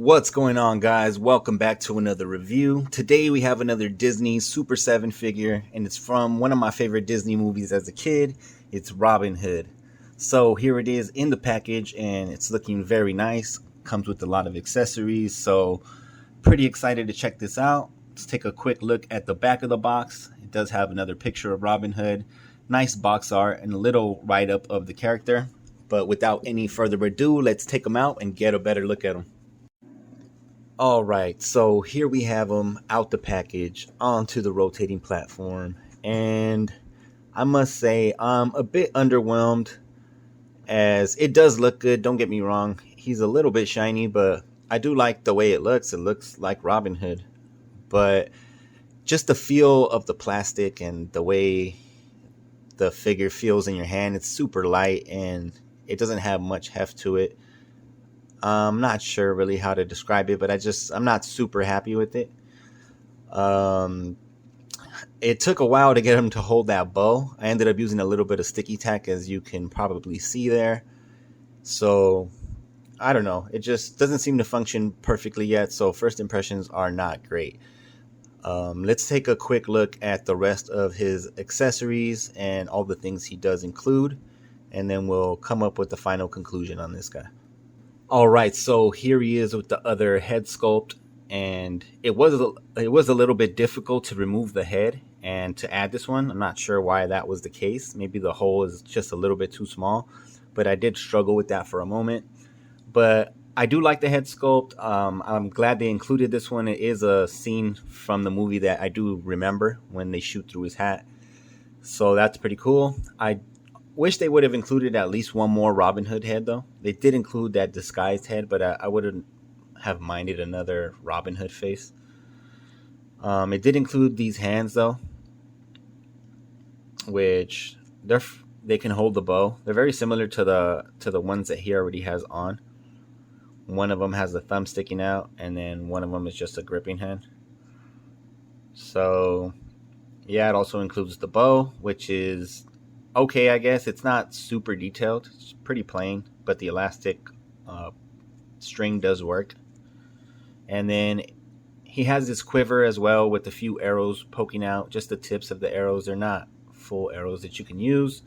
What's going on, guys? Welcome back to another review. Today we have another Disney Super 7 figure, and it's from one of my favorite Disney movies as a kid. It's Robin Hood. So here it is in the package, and it's looking very nice. Comes with a lot of accessories, so pretty excited to check this out. Let's take a quick look at the back of the box. It does have another picture of Robin Hood. Nice box art and a little write-up of the character. But without any further ado, let's take them out and get a better look at them. All right, so here we have them out the package onto the rotating platform, and I must say I'm a bit underwhelmed as it does look good. Don't get me wrong, he's a little bit shiny, but I do like the way it looks. It looks like Robin Hood, but just the feel of the plastic and the way the figure feels in your hand, it's super light and it doesn't have much heft to it. I'm not sure really how to describe it, but I'm not super happy with it. It took a while to get him to hold that bow. I ended up using a little bit of sticky tack, as you can probably see there. So I don't know. It just doesn't seem to function perfectly yet. So first impressions are not great. Let's take a quick look at the rest of his accessories and all the things he does include, and then we'll come up with the final conclusion on this guy. All right, so here he is with the other head sculpt, and it was a little bit difficult to remove the head and to add this one. I'm not sure why that was the case. Maybe the hole is just a little bit too small, but I did struggle with that for a moment. But I do like the head sculpt. I'm glad they included this one. It is a scene from the movie that I do remember when they shoot through his hat, so that's pretty cool. I wish they would have included at least one more Robin Hood head, though. They did include that disguised head, but I wouldn't have minded another Robin Hood face. It did include these hands, though, which they can hold the bow. They're very similar to the ones that he already has on. One of them has the thumb sticking out, and then one of them is just a gripping hand. So, yeah, it also includes the bow, which is okay, I guess. It's not super detailed. It's pretty plain, but the elastic string does work. And then he has this quiver as well with a few arrows poking out, just the tips of the arrows. They're not full arrows that you can use,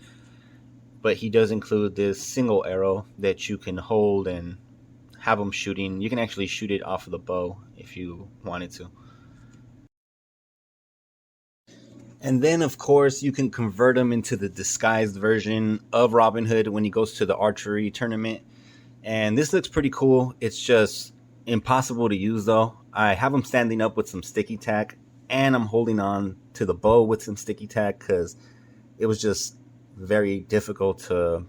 but he does include this single arrow that you can hold and have him shooting. You can actually shoot it off of the bow if you wanted to. And then, of course, you can convert him into the disguised version of Robin Hood when he goes to the archery tournament. And this looks pretty cool. It's just impossible to use, though. I have him standing up with some sticky tack, and I'm holding on to the bow with some sticky tack because it was just very difficult to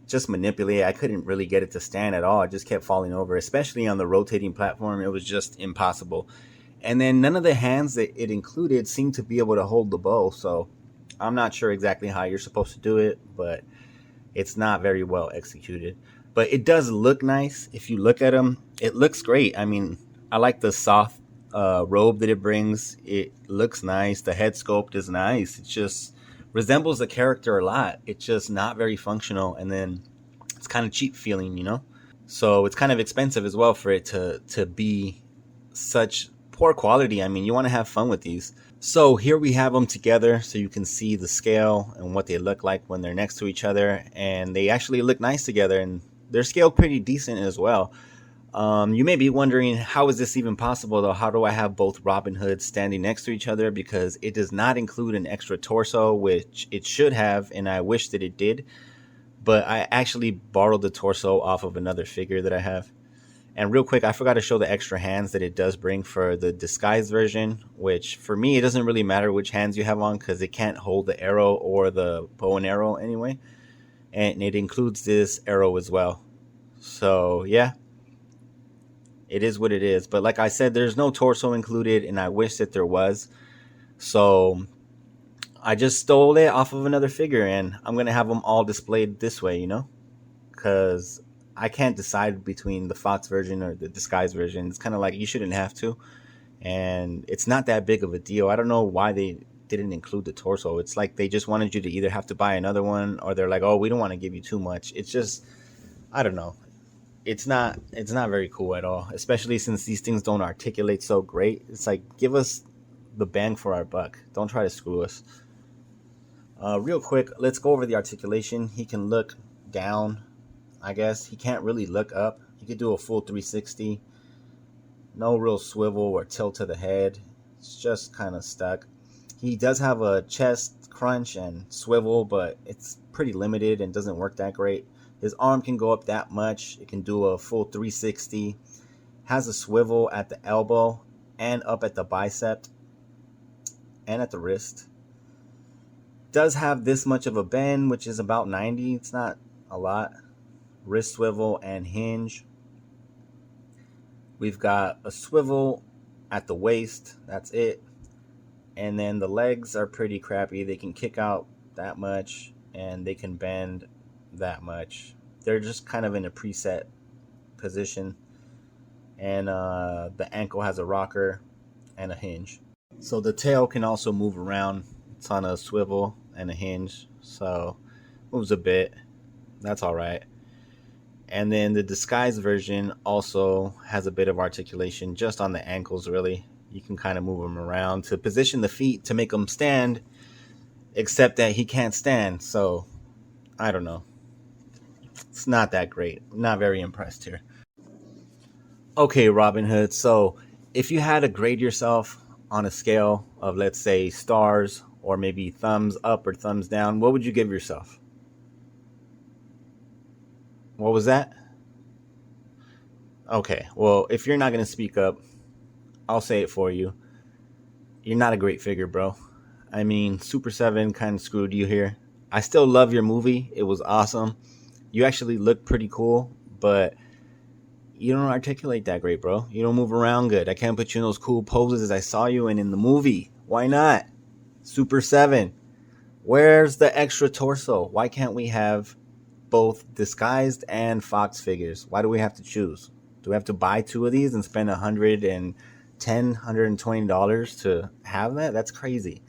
just manipulate. I couldn't really get it to stand at all. I just kept falling over, especially on the rotating platform. It was just impossible. And then none of the hands that it included seemed to be able to hold the bow. So I'm not sure exactly how you're supposed to do it, but it's not very well executed. But it does look nice. If you look at them, it looks great. I mean, I like the soft robe that it brings. It looks nice. The head sculpt is nice. It just resembles the character a lot. It's just not very functional. And then it's kind of cheap feeling, you know? So it's kind of expensive as well for it to be such poor quality. I mean, you want to have fun with these. So here we have them together so you can see the scale and what they look like when they're next to each other, and they actually look nice together, and they're scaled pretty decent as well. You may be wondering, how is this even possible, though? How do I have both Robin Hoods standing next to each other? Because it does not include an extra torso, which it should have, and I wish that it did. But I actually borrowed the torso off of another figure that I have. And real quick, I forgot to show the extra hands that it does bring for the disguised version, which for me, it doesn't really matter which hands you have on because it can't hold the arrow or the bow and arrow anyway. And it includes this arrow as well. So, yeah, it is what it is. But like I said, there's no torso included, and I wish that there was. So I just stole it off of another figure, and I'm going to have them all displayed this way, you know, because I can't decide between the Fox version or the disguised version. It's kind of like you shouldn't have to. And it's not that big of a deal. I don't know why they didn't include the torso. It's like they just wanted you to either have to buy another one, or they're like, oh, we don't want to give you too much. It's just, I don't know. it's not very cool at all, especially since these things don't articulate so great. It's like, give us the bang for our buck. Don't try to screw us. Real quick, let's go over the articulation. He can look down, I guess. He can't really look up. He could do a full 360. No real swivel or tilt to the head. It's just kind of stuck. He does have a chest crunch and swivel, but it's pretty limited and doesn't work that great. His arm can go up that much. It can do a full 360. Has a swivel at the elbow and up at the bicep and at the wrist. Does have this much of a bend, which is about 90. It's not a lot. Wrist swivel and hinge. We've got a swivel at the waist. That's it. And then the legs are pretty crappy. They can kick out that much and they can bend that much. They're just kind of in a preset position. And the ankle has a rocker and a hinge. So the tail can also move around. It's on a swivel and a hinge, so moves a bit. That's all right. And then the disguised version also has a bit of articulation just on the ankles, really. You can kind of move them around to position the feet to make them stand, except that he can't stand. So I don't know. It's not that great. Not very impressed here. Okay, Robin Hood. So if you had to grade yourself on a scale of, let's say, stars or maybe thumbs up or thumbs down, what would you give yourself? What was that? Okay, well, if you're not going to speak up, I'll say it for you. You're not a great figure, bro. I mean, Super 7 kind of screwed you here. I still love your movie. It was awesome. You actually look pretty cool, but you don't articulate that great, bro. You don't move around good. I can't put you in those cool poses as I saw you in the movie. Why not? Super 7. Where's the extra torso? Why can't we have both disguised and Fox figures? Why do we have to choose? Do we have to buy two of these and spend $120 to have that? That's crazy.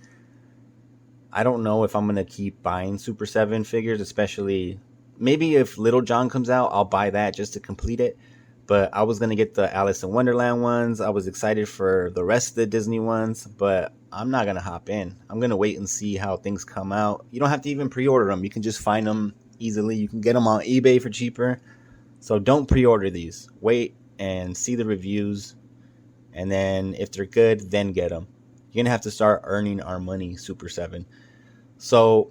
I don't know if I'm going to keep buying Super 7 figures, especially maybe if Little John comes out, I'll buy that just to complete it. But I was going to get the Alice in Wonderland ones. I was excited for the rest of the Disney ones, but I'm not going to hop in. I'm going to wait and see how things come out. You don't have to even pre-order them. You can just find them easily. You can get them on eBay for cheaper. So don't pre-order these. Wait and see the reviews. And then if they're good, then get them. You're going to have to start earning our money, Super 7. So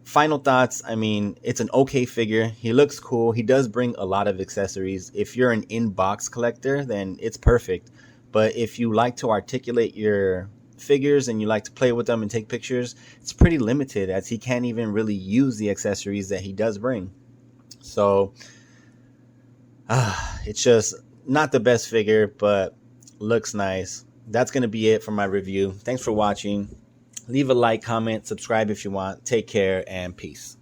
final thoughts. I mean, it's an okay figure. He looks cool. He does bring a lot of accessories. If you're an in-box collector, then it's perfect. But if you like to articulate your figures and you like to play with them and take pictures, it's pretty limited as he can't even really use the accessories that he does bring. So it's just not the best figure, but looks nice. That's going to be it for my review. Thanks for watching. Leave a like, comment, subscribe if you want. Take care and peace.